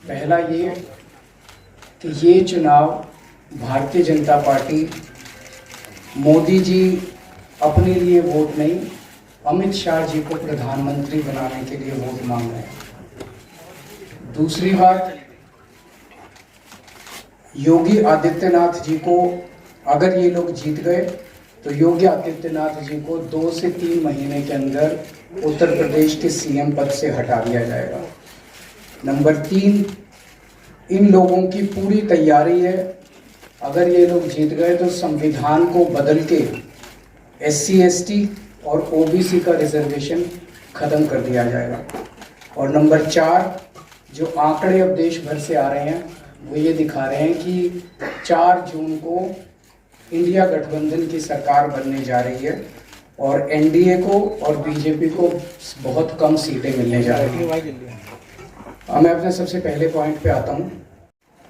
पहला ये कि ये चुनाव भारतीय जनता पार्टी मोदी जी अपने लिए वोट नहीं, अमित शाह जी को प्रधानमंत्री बनाने के लिए वोट मांग रहे हैं। दूसरी बात, योगी आदित्यनाथ जी को अगर ये लोग जीत गए तो योगी आदित्यनाथ जी को 2 से 3 महीने के अंदर उत्तर प्रदेश के सीएम पद से हटा दिया जाएगा। नंबर 3, इन लोगों की पूरी तैयारी है, अगर ये लोग जीत गए तो संविधान को बदल के SC ST और OBC का रिजर्वेशन खत्म कर दिया जाएगा। और नंबर 4, जो आंकड़े अब देश भर से आ रहे हैं वो ये दिखा रहे हैं कि 4 जून को इंडिया गठबंधन की सरकार बनने जा रही है और NDA को और BJP को बहुत कम सीटें मिलने जा रही हैं। अब मैं अपने सबसे पहले पॉइंट पे आता हूँ,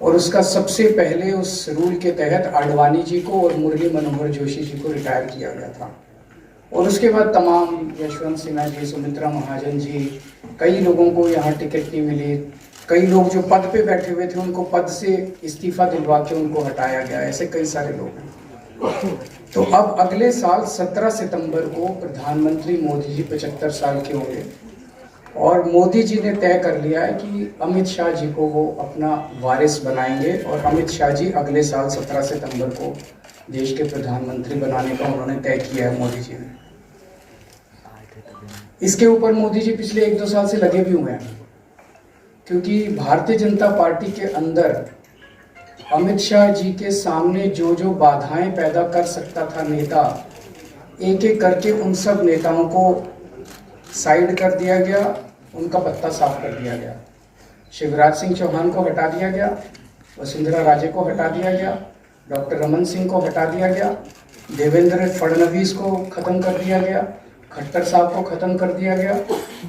और उसका सबसे पहले उस रूल के तहत आडवाणी जी को और मुरली मनोहर जोशी जी को रिटायर किया गया था, और उसके बाद तमाम यशवंत सिन्हा जी, सुमित्रा महाजन जी, कई लोगों को यहाँ टिकट नहीं मिली, कई लोग जो पद पे बैठे हुए थे उनको पद से इस्तीफा दिलवा के उनको हटाया गया, ऐसे कई सारे लोग हैं। तो अब अगले साल 17 सितंबर को प्रधानमंत्री मोदी जी 75 साल के होंगे, और मोदी जी ने तय कर लिया है कि अमित शाह जी को वो अपना वारिस बनाएंगे, और अमित शाह जी अगले साल 17 सितंबर को देश के प्रधानमंत्री बनाने का उन्होंने तय किया है मोदी जी ने। इसके ऊपर मोदी जी पिछले 1-2 साल से लगे भी हुए हैं, क्योंकि भारतीय जनता पार्टी के अंदर अमित शाह जी के सामने जो जो बाधाएं पैदा कर सकता था नेता, एक एक करके उन सब नेताओं को साइड कर दिया गया, उनका पत्ता साफ कर दिया गया। शिवराज सिंह चौहान को हटा दिया गया, वसुंधरा राजे को हटा दिया गया, डॉक्टर रमन सिंह को हटा दिया गया, देवेंद्र फडणवीस को खत्म कर दिया गया, खट्टर साहब को खत्म कर दिया गया,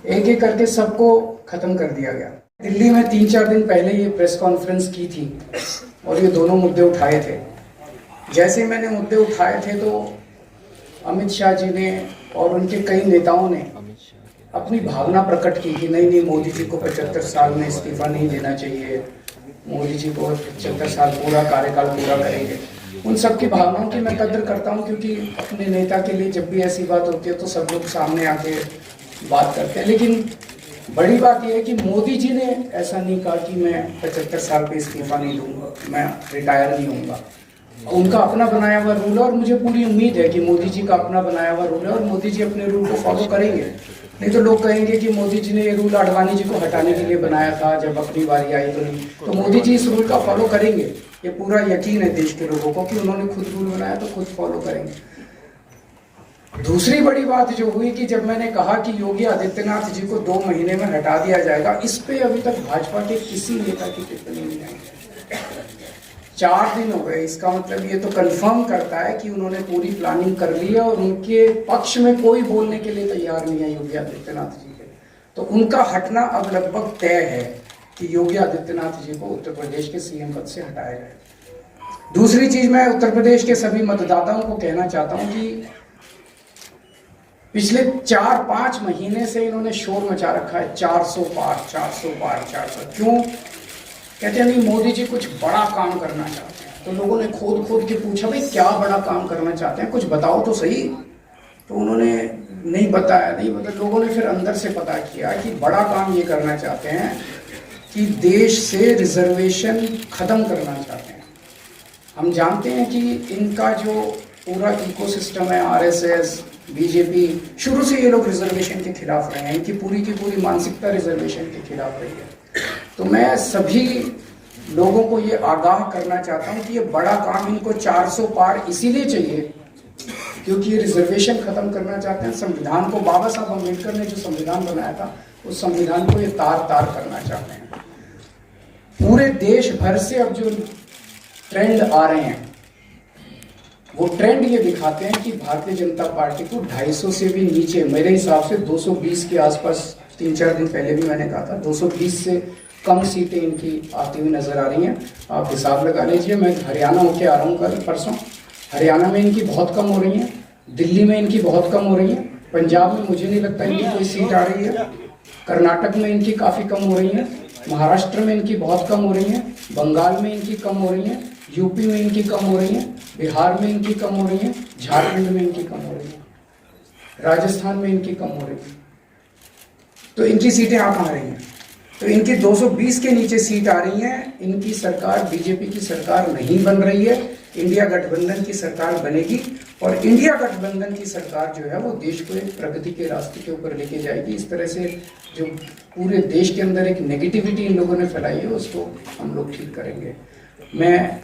एक एक करके सबको खत्म कर दिया गया। दिल्ली में 3-4 दिन पहले ये प्रेस कॉन्फ्रेंस की थी और ये दोनों मुद्दे उठाए थे। जैसे मैंने मुद्दे उठाए थे तो अमित शाह जी ने और उनके कई नेताओं ने अपनी भावना प्रकट की कि नहीं, मोदी जी को 75 साल में इस्तीफा नहीं देना चाहिए, मोदी जी को 75 साल पूरा कार्यकाल पूरा करेंगे। उन सब की भावनाओं की मैं कदर करता हूं, क्योंकि अपने नेता के लिए जब भी ऐसी बात होती है तो सब लोग सामने आके बात करते हैं। लेकिन बड़ी बात यह है कि मोदी जी ने ऐसा नहीं कहा कि मैं 75 साल पे इस्तीफा नहीं दूंगा, मैं रिटायर नहीं होऊंगा। उनका अपना बनाया हुआ रूल है, और मुझे पूरी उम्मीद है कि मोदी जी का अपना बनाया हुआ रूल है और मोदी जी अपने रूल को फॉलो करेंगे। नहीं तो लोग कहेंगे कि मोदी जी ने ये रूल आडवाणी जी को हटाने के लिए बनाया था, जब अपनी बारी आई तो नहीं। तो मोदी जी इस रूल का फॉलो करेंगे, ये पूरा यकीन है देश के लोगों को कि उन्होंने खुद रूल बनाया तो खुद फॉलो करेंगे। दूसरी बड़ी बात जो हुई कि जब मैंने कहा कि योगी आदित्यनाथ जी को 2 महीने में हटा दिया जाएगा, इस पे अभी तक भाजपा के किसी नेता की टिप्पणी नहीं आई। 4 दिन हो गए, इसका मतलब ये तो कंफर्म करता है कि उन्होंने पूरी प्लानिंग कर ली है और उनके पक्ष में कोई बोलने के लिए तैयार नहीं है योगी आदित्यनाथ जी के। तो उनका हटना अब लगभग तय है कि योगी आदित्यनाथ जी को उत्तर प्रदेश के CM पद से हटाया जाए। दूसरी चीज, मैं उत्तर प्रदेश के सभी मतदाताओं को कहना चाहता हूं कि पिछले 4-5 महीने से इन्होंने शोर मचा रखा है, 400 पार 400 पार 400। क्यों? कहते हैं नहीं, मोदी जी कुछ बड़ा काम करना चाहते हैं। तो लोगों ने खोद के पूछा, भाई क्या बड़ा काम करना चाहते हैं, कुछ बताओ तो सही। तो उन्होंने नहीं बताया। लोगों ने फिर अंदर से पता किया कि बड़ा काम ये करना चाहते हैं कि देश से रिजर्वेशन खत्म करना चाहते हैं। हम जानते हैं कि इनका जो पूरा इकोसिस्टम है, RSS, BJP, शुरू से ये लोग रिजर्वेशन के खिलाफ रहे हैं, इनकी पूरी की पूरी मानसिकता रिजर्वेशन के खिलाफ रही है। तो मैं सभी लोगों को ये आगाह करना चाहता हूँ कि ये बड़ा काम इनको 400 पार इसीलिए चाहिए क्योंकि ये रिजर्वेशन खत्म करना चाहते हैं। संविधान को, बाबा साहब अम्बेडकर ने जो संविधान बनाया था उस संविधान को ये तार करना चाहते हैं। पूरे देश भर से अब जो ट्रेंड आ रहे हैं वो ट्रेंड ये दिखाते हैं कि भारतीय जनता पार्टी को 250 से भी नीचे, मेरे हिसाब से 220 के आसपास, 3-4 दिन पहले भी मैंने कहा था, 220 से कम सीटें इनकी आती हुई नजर आ रही हैं। आप हिसाब लगा लीजिए। मैं हरियाणा होके आ रहा हूँ कल परसों, हरियाणा में इनकी बहुत कम हो रही हैं, दिल्ली में इनकी बहुत कम हो रही हैं, पंजाब में मुझे नहीं लगता इनकी कोई सीट आ रही है, कर्नाटक में इनकी काफ़ी कम हो रही है, महाराष्ट्र में इनकी बहुत कम हो रही हैं, बंगाल में इनकी कम हो रही हैं, यूपी में इनकी कम हो रही हैं, बिहार में इनकी कम हो रही हैं, झारखंड में इनकी कम हो रही हैं, राजस्थान में इनकी कम हो रही हैं। तो इनकी सीटें आ कहाँ रही हैं? तो इनकी 220 के नीचे सीट आ रही हैं। इनकी सरकार बीजेपी की सरकार नहीं बन रही है, इंडिया गठबंधन की सरकार बनेगी और इंडिया गठबंधन की सरकार जो है वो देश को एक प्रगति के रास्ते के ऊपर लेके जाएगी। इस तरह से जो पूरे देश के अंदर एक नेगेटिविटी इन लोगों ने फैलाई है उसको हम लोग ठीक करेंगे। मैं